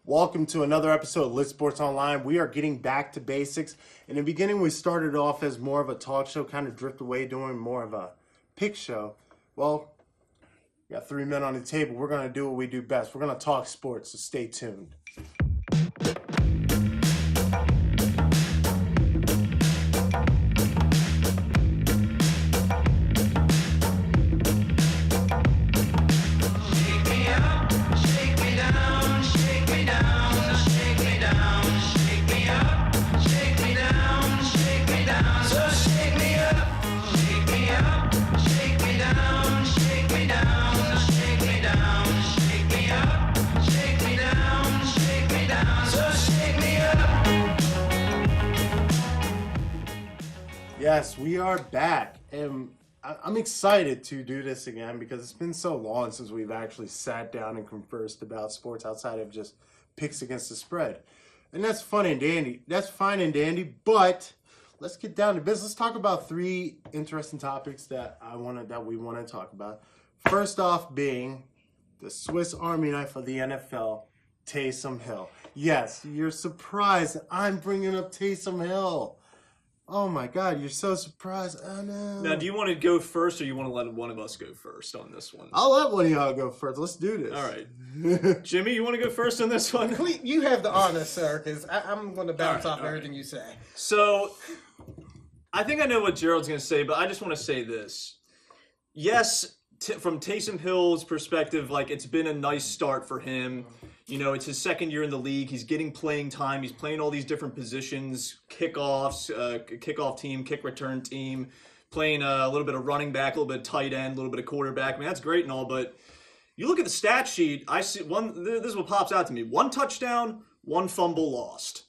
Welcome to another episode of Lit Sports Online. We are getting back to basics. In the beginning, we started off as more of a talk show, kind of drift away, doing more of a pick show. Well, we got three men on the table. We're going to do what we do best. We're going to talk sports, so stay tuned. Yes, we are back, and I'm excited to do this again because it's been so long since we've actually sat down and conversed about sports outside of just picks against the spread. And that's fun and dandy. That's fine and dandy, but let's get down to business. Let's talk about three interesting topics that we want to talk about. First off being the Swiss Army knife of the NFL, Taysom Hill. Yes, you're surprised I'm bringing up Taysom Hill. Oh my God, you're so surprised. Oh no. Now, do you want to go first or you want to let one of us go first on this one? I'll let one of y'all go first. Let's do this. All right. Jimmy, you want to go first on this one? You have the honor, sir, because I'm going to bounce off everything you say. So, I think I know what Gerald's going to say, but I just want to say this. Yes, from Taysom Hill's perspective, it's been a nice start for him. You know, it's his second year in the league. He's getting playing time. He's playing all these different positions, kickoffs, kickoff team, kick return team, playing a little bit of running back, a little bit of tight end, a little bit of quarterback. I mean, that's great and all, but you look at the stat sheet, I see this is what pops out to me. 1 touchdown, 1 fumble lost.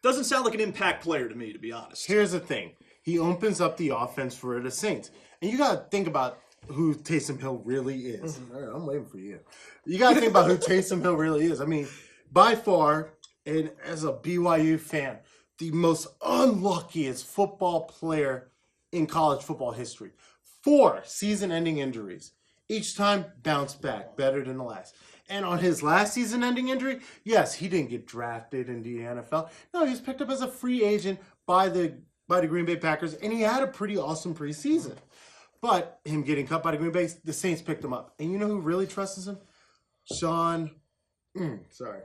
Doesn't sound like an impact player to me, to be honest. Here's the thing. He opens up the offense for the Saints. And you got to think about who Taysom Hill really is. All right, I'm waiting for you. You got to think about who Taysom Hill really is. I mean, by far, and as a BYU fan, the most unluckiest football player in college football history. 4 season-ending injuries. Each time, bounced back better than the last. And on his last season-ending injury, yes, he didn't get drafted in the NFL. No, he was picked up as a free agent by the Green Bay Packers, and he had a pretty awesome preseason. But him getting cut by the Green Bay, the Saints picked him up. And you know who really trusts him? Sean Payton.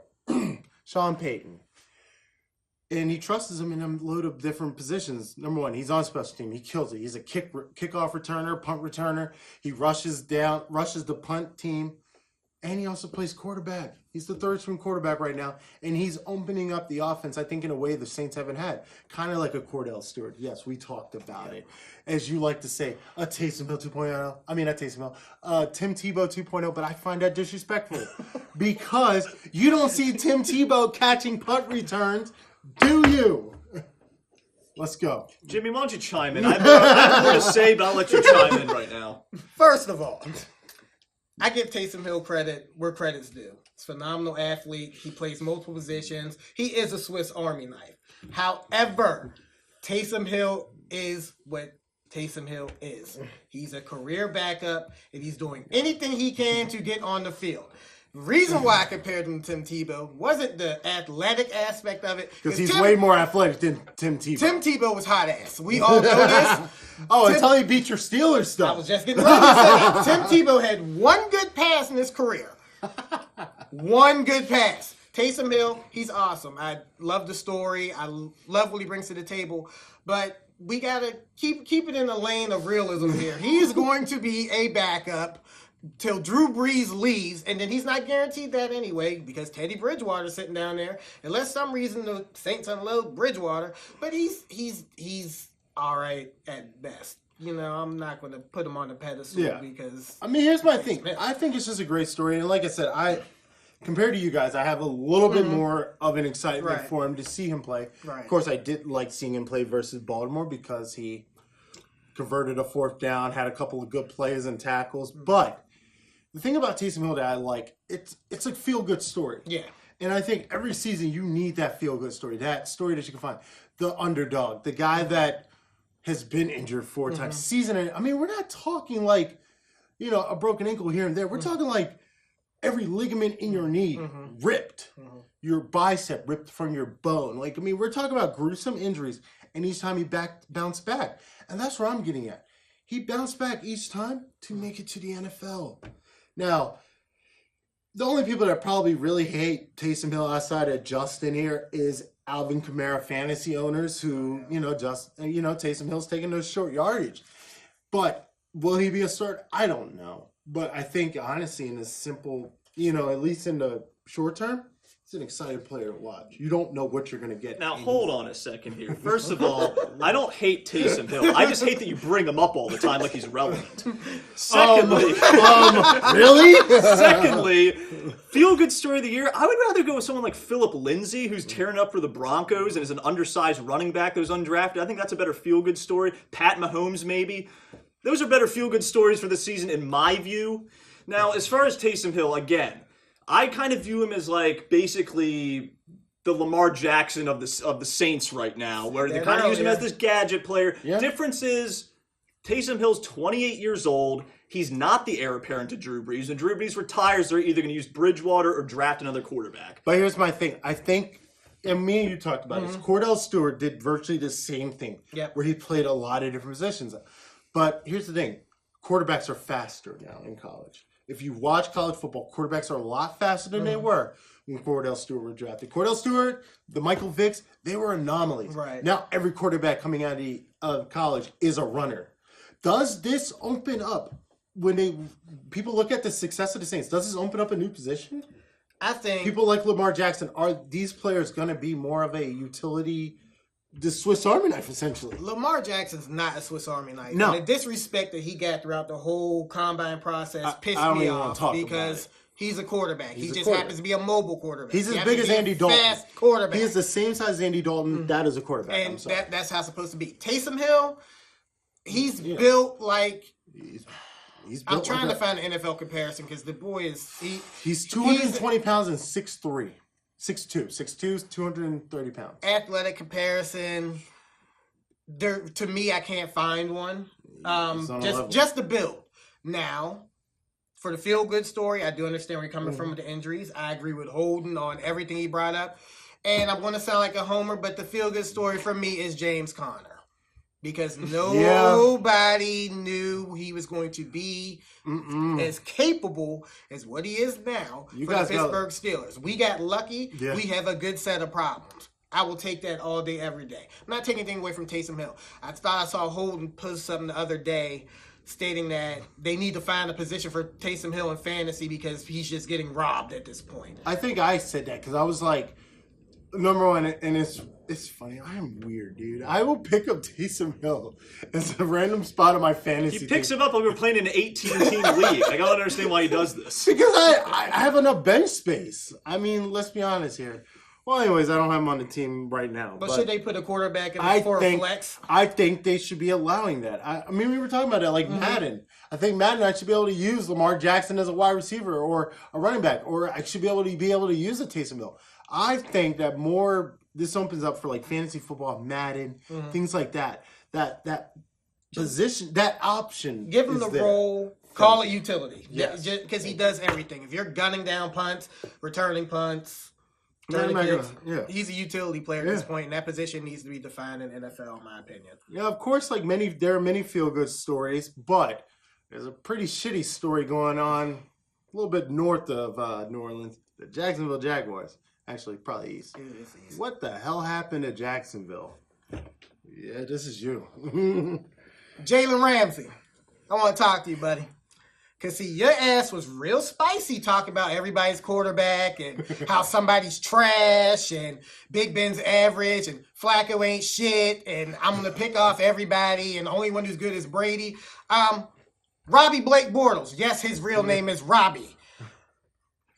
And he trusts him in a load of different positions. Number one, he's on special team. He kills it. He's a kickoff returner, punt returner. He rushes the punt team. And he also plays quarterback. He's the third string quarterback right now. And he's opening up the offense, I think, in a way the Saints haven't had. Kind of like a Cordell Stewart. Yes, we talked about it. As you like to say, a Taysom Hill 2.0. I mean, not Taysom Hill. Tim Tebow 2.0, but I find that disrespectful. Because you don't see Tim Tebow catching punt returns, do you? Let's go. Jimmy, why don't you chime in? I have more to say, but I'll let you chime in right now. First of all, I give Taysom Hill credit where credit's due. He's a phenomenal athlete. He plays multiple positions. He is a Swiss Army knife. However, Taysom Hill is what Taysom Hill is. He's a career backup, and he's doing anything he can to get on the field. The reason why I compared him to Tim Tebow wasn't the athletic aspect of it. Because he's way more athletic than Tim Tebow. Tim Tebow was hot ass. We all know this. Until he beat your Steelers stuff. I was just getting ready to say Tim Tebow had one good pass in his career. One good pass. Taysom Hill, he's awesome. I love the story. I love what he brings to the table. But we got to keep it in the lane of realism here. He's going to be a backup till Drew Brees leaves, and then he's not guaranteed that anyway because Teddy Bridgewater's sitting down there. Unless some reason the Saints unload Bridgewater, but he's all right at best. You know, I'm not going to put him on the pedestal because... I mean, here's my thing. I think it's just a great story, and like I said, compared to you guys, I have a little bit more of an excitement for him to see him play. Right. Of course, I did like seeing him play versus Baltimore because he converted a 4th down, had a couple of good plays and tackles, but the thing about Taysom Hill that I like, it's a feel-good story. Yeah. And I think every season you need that feel-good story, that story that you can find. The underdog, the guy that has been injured 4 times. Season, I mean, we're not talking like, a broken ankle here and there. We're talking like every ligament in your knee ripped. your bicep ripped from your bone. Like, I mean, we're talking about gruesome injuries, and each time he bounced back. And that's where I'm getting at. He bounced back each time to make it to the NFL. Now, the only people that probably really hate Taysom Hill outside of Justin here is Alvin Kamara fantasy owners who, Taysom Hill's taking those short yardage. But will he be a start? I don't know. But I think, honestly, in a simple, at least in the short term, it's an exciting player to watch. You don't know what you're going to get. Now, hold on a second here. First of all, I don't hate Taysom Hill. I just hate that you bring him up all the time like he's relevant. Secondly, really? Secondly, feel-good story of the year, I would rather go with someone like Phillip Lindsay, who's tearing up for the Broncos and is an undersized running back that was undrafted. I think that's a better feel-good story. Pat Mahomes, maybe. Those are better feel-good stories for the season, in my view. Now, as far as Taysom Hill, again, I kind of view him as like basically the Lamar Jackson of the Saints right now, where they kind of use him as this gadget player. Yeah. Difference is Taysom Hill's 28 years old. He's not the heir apparent to Drew Brees. When Drew Brees retires, they're either going to use Bridgewater or draft another quarterback. But here's my thing. I think, and me and you talked about this, Cordell Stewart did virtually the same thing, where he played a lot of different positions. But here's the thing. Quarterbacks are faster now in college. If you watch college football, quarterbacks are a lot faster than they were when Cordell Stewart was drafted. Cordell Stewart, the Michael Vicks, they were anomalies. Right. Now every quarterback coming out of college is a runner. Does this open up, when people look at the success of the Saints, does this open up a new position? I think people like Lamar Jackson, are these players going to be more of a utility, the Swiss Army knife, essentially? Lamar Jackson's not a Swiss Army knife. No. And the disrespect that he got throughout the whole combine process pissed me off because he's a quarterback. He just happens to be a mobile quarterback. He's as big as Andy Dalton. Fast quarterback. He is the same size as Andy Dalton. That is a quarterback. And that's how it's supposed to be. Taysom Hill, he's built like... I'm trying to find an NFL comparison because the boy is... He's 220 pounds and 6'3". 6'2", 230 pounds. Athletic comparison. To me, I can't find one. Just the build. Now, for the feel-good story, I do understand where you're coming from with the injuries. I agree with Holden on everything he brought up. And I'm going to sound like a homer, but the feel-good story for me is James Conner. Because nobody knew he was going to be as capable as what he is now for the Pittsburgh Steelers. We got lucky. Yeah. We have a good set of problems. I will take that all day, every day. I'm not taking anything away from Taysom Hill. I thought I saw Holden post something the other day stating that they need to find a position for Taysom Hill in fantasy because he's just getting robbed at this point. I think I said that because I was like, number one, and it's funny. I am weird, dude. I will pick up Taysom Hill as a random spot on my fantasy team. He picks him up like we're playing in an 18-team league. I don't understand why he does this. Because I have enough bench space. I mean, let's be honest here. Well, anyways, I don't have him on the team right now. But should they put a quarterback in for a flex? I think they should be allowing that. I mean, we were talking about that, like Madden. I think Madden, I should be able to use Lamar Jackson as a wide receiver or a running back, or I should be able to use a Taysom Hill. I think that this opens up for like fantasy football, Madden, things like that. That position, that option. Give him the role. Call it utility. Yes, because he does everything. If you're gunning down punts, returning punts, he's a utility player at this point, and that position needs to be defined in NFL, in my opinion. Yeah, of course. Like there are many feel-good stories, but there's a pretty shitty story going on a little bit north of New Orleans. The Jacksonville Jaguars. Actually, probably east. What the hell happened to Jacksonville? Yeah, this is you. Jalen Ramsey. I want to talk to you, buddy. Because, see, your ass was real spicy talking about everybody's quarterback and how somebody's trash and Big Ben's average and Flacco ain't shit and I'm going to pick off everybody and the only one who's good is Brady. Robbie Blake Bortles. Yes, his real name is Robbie.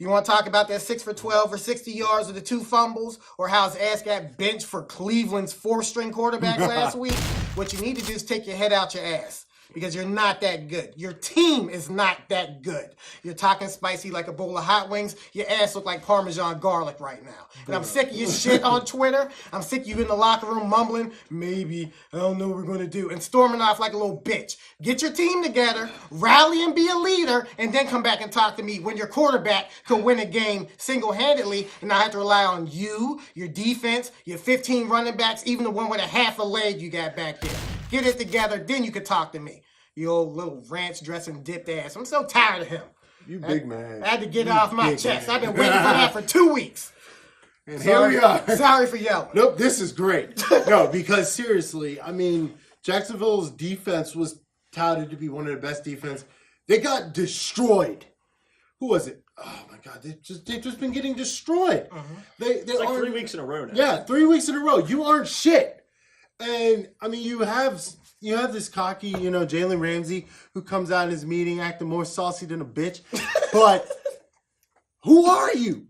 You want to talk about that 6 for 12 or 60 yards with the 2 fumbles, or how his ass got benched for Cleveland's 4th-string quarterback last week? What you need to do is take your head out your ass. because you're not that good. Your team is not that good. You're talking spicy like a bowl of hot wings. Your ass look like Parmesan garlic right now. And I'm sick of your shit on Twitter. I'm sick of you in the locker room mumbling, maybe, I don't know what we're going to do, and storming off like a little bitch. Get your team together, rally and be a leader, and then come back and talk to me when your quarterback could win a game single-handedly and not have to rely on you, your defense, your 15 running backs, even the one with a half a leg you got back there. Get it together, then you can talk to me. You old little ranch dressing dipped ass. I'm so tired of him. You big man. I had to get it off my chest. I've been waiting for that for 2 weeks. And here we are. Sorry for yelling. Nope, this is great. No, because seriously, I mean, Jacksonville's defense was touted to be one of the best defense. They got destroyed. Who was it? Oh my God, they've just been getting destroyed. They It's like 3 weeks in a row now. Yeah, 3 weeks in a row. You aren't shit. And I mean, you have this cocky, Jalen Ramsey who comes out in his meeting acting more saucy than a bitch. But who are you?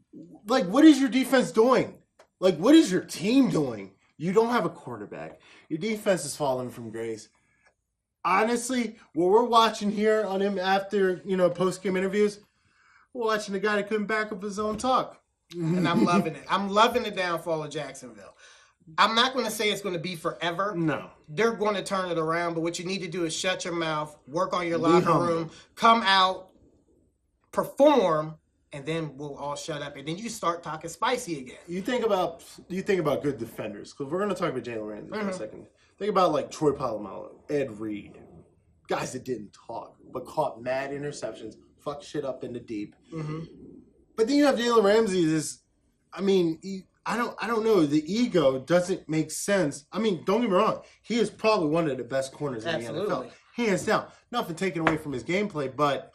Like, what is your defense doing? Like, what is your team doing? You don't have a quarterback. Your defense is falling from grace. Honestly, what we're watching here on him after, post-game interviews, we're watching a guy that couldn't back up his own talk. And I'm loving it. I'm loving the downfall of Jacksonville. I'm not going to say it's going to be forever. No. They're going to turn it around, but what you need to do is shut your mouth, work on your locker room, come out, perform, and then we'll all shut up. And then you start talking spicy again. You think about good defenders, because we're going to talk about Jalen Ramsey for a second. Think about like Troy Polamalu, Ed Reed, guys that didn't talk, but caught mad interceptions, fucked shit up in the deep. But then you have Jalen Ramsey, I don't know. The ego doesn't make sense. I mean, don't get me wrong. He is probably one of the best corners in the NFL. Hands down. Nothing taken away from his gameplay, but,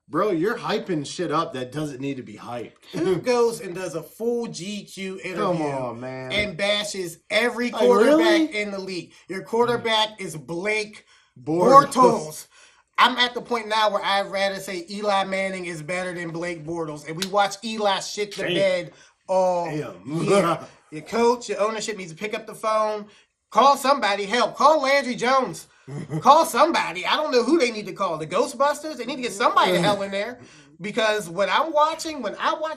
bro, you're hyping shit up that doesn't need to be hyped. Who goes and does a full GQ interview Come on, man. and bashes every quarterback really? in the league? Your quarterback is Blake Bortles. I'm at the point now where I'd rather say Eli Manning is better than Blake Bortles, and we watch Eli shit the bed all year. Your coach, your ownership needs to pick up the phone, call somebody, help. Call Landry Jones. Call somebody. I don't know who they need to call. The Ghostbusters? They need to get somebody the hell in there. Because when I watch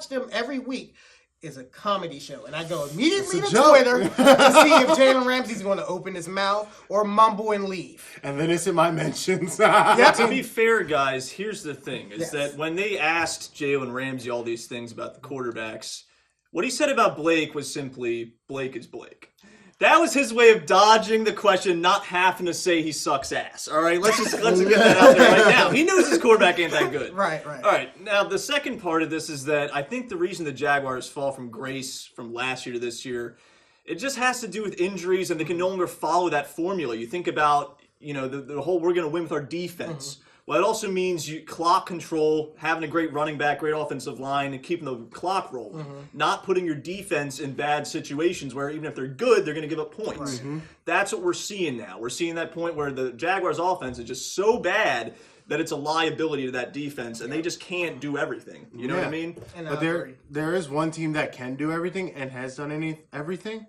them every week, is a comedy show. And I go immediately to Twitter to see if Jalen Ramsey's going to open his mouth or mumble and leave. And then it's in my mentions. To be fair, guys, here's the thing, is that when they asked Jalen Ramsey all these things about the quarterbacks, what he said about Blake was simply, Blake is Blake. That was his way of dodging the question, not having to say he sucks ass. All right, let's get that out there right now. He knows his quarterback ain't that good. Right. All right, now the second part of this is that I think the reason the Jaguars fall from grace from last year to this year, it just has to do with injuries, and they can no longer follow that formula. You think about, the whole we're going to win with our defense. Well, it also means clock control, having a great running back, great offensive line, and keeping the clock rolling. Not putting your defense in bad situations where even if they're good, they're going to give up points. That's what we're seeing now. We're seeing that point where the Jaguars' offense is just so bad that it's a liability to that defense, and they just can't do everything. You know what I mean? But there is one team that can do everything and has done everything.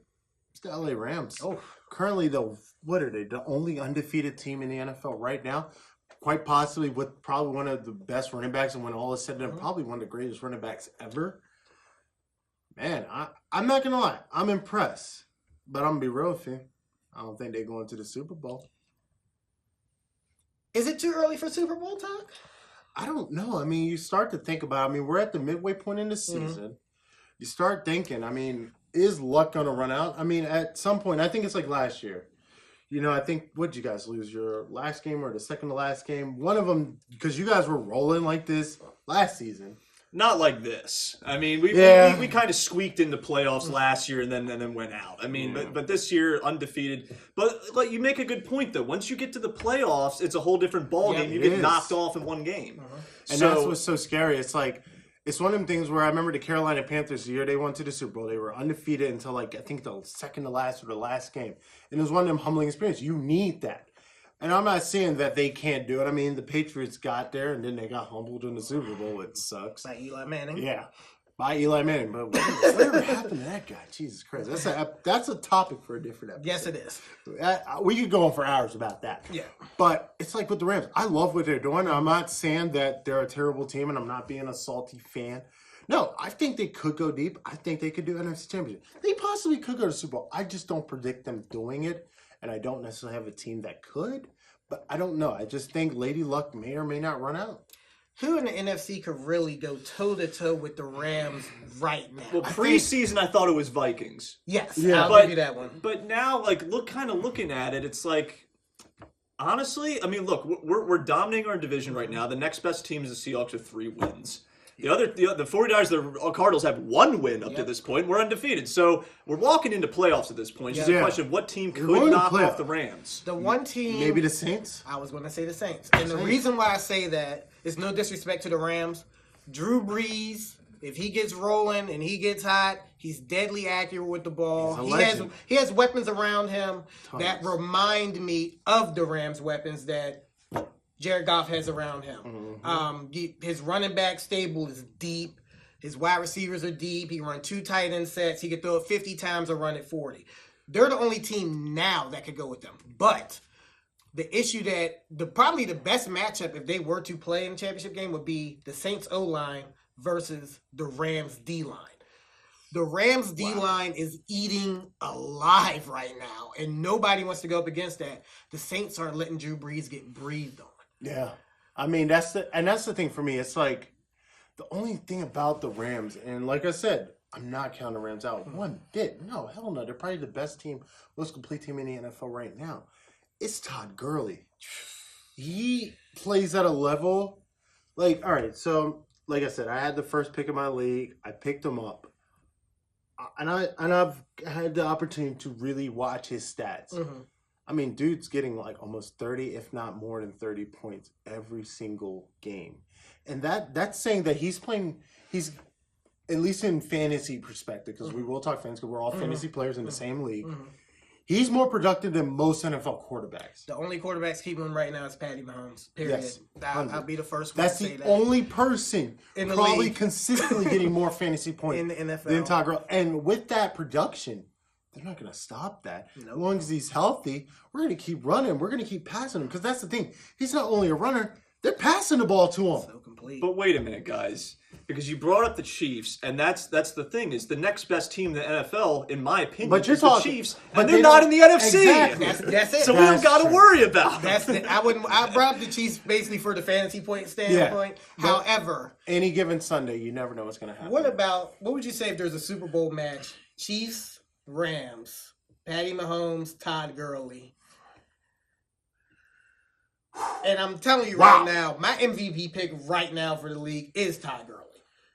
It's the LA Rams. Currently, what are they? The only undefeated team in the NFL right now. Quite possibly with probably one of the best running backs, and when all is said and done, probably one of the greatest running backs ever. Man, I'm not going to lie. I'm impressed. But I'm going to be real with you. I don't think they're going to the Super Bowl. Is it too early for Super Bowl talk? I don't know. I mean, you start to think about we're at the midway point in the season. You start thinking, is luck going to run out? At some point, I think it's like last year. I think, what did you guys lose? Your last game or the second to last game? One of them, because you guys were rolling like this last season. Not like this. We kind of squeaked into playoffs last year and then went out. But this year, undefeated. But you make a good point, though. Once you get to the playoffs, it's a whole different ballgame. You get knocked off in one game. And that's what's so scary. It's like, it's one of them things where I remember the Carolina Panthers, the year they went to the Super Bowl, they were undefeated until I think the second to last or the last game. And it was one of them humbling experiences. You need that. And I'm not saying that they can't do it. The Patriots got there and then they got humbled in the Super Bowl. It sucks. Like Eli Manning. Yeah. by Eli Manning. But whatever happened to that guy? Jesus Christ. That's a topic for a different episode. Yes, it is. We could go on for hours about that. Yeah. But it's like with the Rams. I love what they're doing. I'm not saying that they're a terrible team, and I'm not being a salty fan. No, I think they could go deep. I think they could do NFC Championship. They possibly could go to Super Bowl. I just don't predict them doing it, and I don't necessarily have a team that could. But I don't know. I just think Lady Luck may or may not run out. Who in the NFC could really go toe-to-toe with the Rams right now? Well, preseason, I thought it was Vikings. Yes, Yeah. I'll give you that one. But now, like, looking at it, it's like, honestly, I mean, look, we're dominating our division right now. The next best team is the Seahawks with 3 wins. The 49ers, the Cardinals have 1 win up to this point. We're undefeated. So we're walking into playoffs at this point. It's just a question of what team could knock off the Rams. The one team... Maybe the Saints? I was going to say the Saints. And the reason why I say that is no disrespect to the Rams. Drew Brees, if he gets rolling and he gets hot, he's deadly accurate with the ball. He has weapons around him that remind me of the Rams' weapons that Jared Goff has around him. His running back stable is deep. His wide receivers are deep. He run 2 tight end sets. He could throw it 50 times or run it 40. They're the only team now that could go with them. But the issue probably the best matchup if they were to play in the championship game would be the Saints O-line versus the Rams D-line. The Rams D-line is eating alive right now, and nobody wants to go up against that. The Saints aren't letting Drew Brees get breathed on. Yeah. I mean, that's the thing for me. It's like the only thing about the Rams, and like I said, I'm not counting the Rams out one bit. No, hell no. They're probably the best team, most complete team in the NFL right now. It's Todd Gurley. He plays at a level like, all right, so like I said, I had the first pick of my league. I picked him up. And I've had the opportunity to really watch his stats. I mean, dude's getting like almost 30, if not more than 30 points every single game. And that's saying that he's at least in fantasy perspective, because we will talk fantasy, because we're all fantasy players in the same league. He's more productive than most NFL quarterbacks. The only quarterbacks keeping him right now is Patty Mahomes, period. Yes, I'll be the first one That's to say the that. only person in the probably league. consistently getting more fantasy points in the NFL than Todd Gurley. And with that production, they're not going to stop that. Nope. As long as he's healthy, we're going to keep running. We're going to keep passing him, because that's the thing. He's not only a runner, they're passing the ball to him. So complete. But wait a minute, guys. Because you brought up the Chiefs, and that's the thing, is the next best team in the NFL, in my opinion, is the Chiefs, and they're not in the NFC. Exactly. That's it. So we don't got to worry about it. I brought up the Chiefs basically for the fantasy point standpoint. Yeah. However, Any given Sunday, you never know what's going to happen. what would you say if there's a Super Bowl match? Chiefs, Rams, Patty Mahomes, Todd Gurley. And I'm telling you right now, my MVP pick right now for the league is Todd Gurley.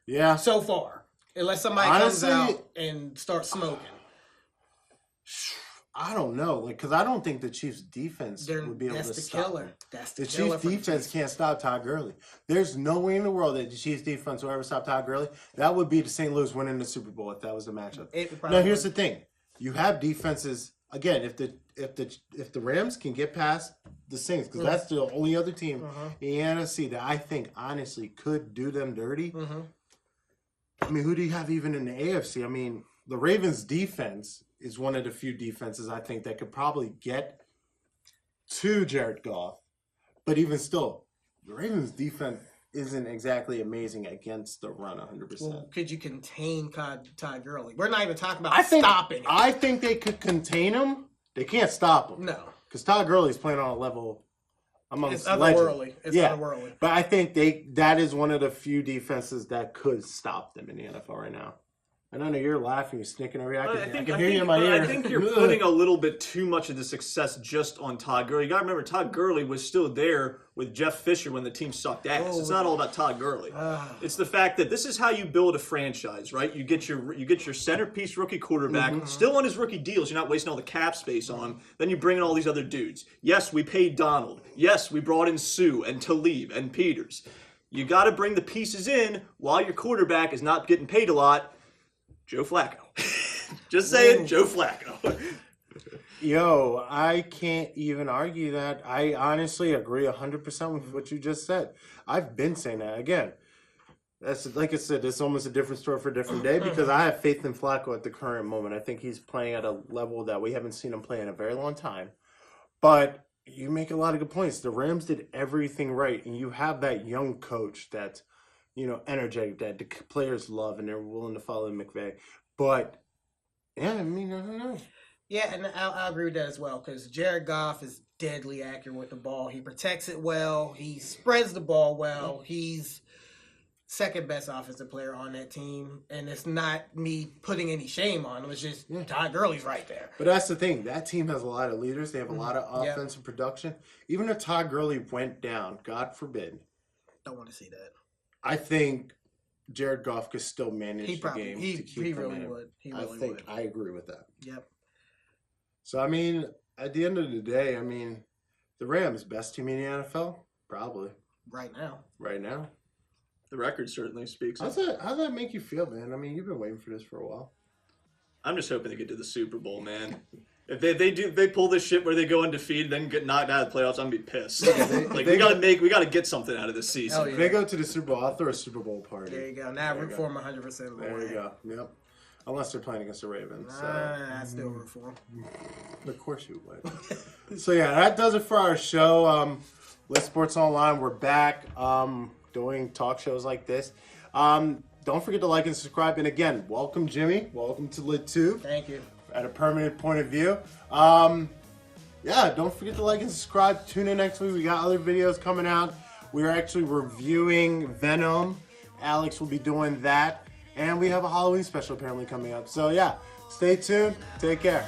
Yeah. So far. Unless somebody comes out and starts smoking. I don't know, because I don't think the Chiefs' defense would be able to stop him. That's the killer. The Chiefs' defense can't stop Todd Gurley. There's no way in the world that the Chiefs' defense will ever stop Todd Gurley. That would be the St. Louis winning the Super Bowl if that was the matchup. Now, here's the thing: you have defenses again. If the Rams can get past the Saints, because that's the only other team in the NFC that I think honestly could do them dirty. I mean, who do you have even in the AFC? I mean, the Ravens' defense is one of the few defenses I think that could probably get to Jared Goff. But even still, the Ravens' defense isn't exactly amazing against the run 100%. Well, could you contain Todd Gurley? We're not even talking about stopping him. I think they could contain him. They can't stop him. No. Because Todd Gurley's playing on a level amongst legends. It's otherworldly. But I think that is one of the few defenses that could stop them in the NFL right now. I know you're laughing, you're snicking over here. I can hear you in my ear. I think you're putting a little bit too much of the success just on Todd Gurley. You got to remember, Todd Gurley was still there with Jeff Fisher when the team sucked ass. It's not all about Todd Gurley. It's the fact that this is how you build a franchise, right? You get your centerpiece rookie quarterback still on his rookie deals. You're not wasting all the cap space on him. Then you bring in all these other dudes. Yes, we paid Donald. Yes, we brought in Sue and Talib and Peters. You got to bring the pieces in while your quarterback is not getting paid a lot. Joe Flacco. Just saying, Joe Flacco. Yo, I can't even argue that. I honestly agree 100% with what you just said. I've been saying that. Again, That's like I said, it's almost a different story for a different day because I have faith in Flacco at the current moment. I think he's playing at a level that we haven't seen him play in a very long time. But you make a lot of good points. The Rams did everything right, and you have that young coach that's, energetic, that the players love, and they're willing to follow McVay. But, yeah, I mean, I don't know. Yeah, and I'll agree with that as well because Jared Goff is deadly accurate with the ball. He protects it well. He spreads the ball well. He's second best offensive player on that team, and it's not me putting any shame on him. It's just Todd Gurley's right there. But that's the thing. That team has a lot of leaders. They have a lot of offensive production. Even if Todd Gurley went down, God forbid. Don't want to see that. I think Jared Goff could still manage the game to keep he from really him. would. He I really think would. I agree with that. Yep. So, I mean, at the end of the day, I mean, the Rams, best team in the NFL? Probably. Right now. Right now. The record certainly speaks. How's that make you feel, man? I mean, you've been waiting for this for a while. I'm just hoping they get to the Super Bowl, man. If they pull this shit where they go undefeated, then get knocked out of the playoffs, I'm gonna be pissed. We gotta get something out of this season. If they go to the Super Bowl, I'll throw a Super Bowl party. There you go. Now root for them 100% of the way. There you go. Yep. Unless they're playing against the Ravens. I still root for them. Of course you would. So yeah, that does it for our show. Lit Sports Online, we're back doing talk shows like this. Don't forget to like and subscribe. And again, welcome Jimmy. Welcome to LitTube. Thank you. At a permanent point of view. Yeah, don't forget to like and subscribe. Tune in next week. We got other videos coming out. We're actually reviewing Venom. Alex will be doing that. And we have a Halloween special apparently coming up. So yeah, stay tuned. Take care.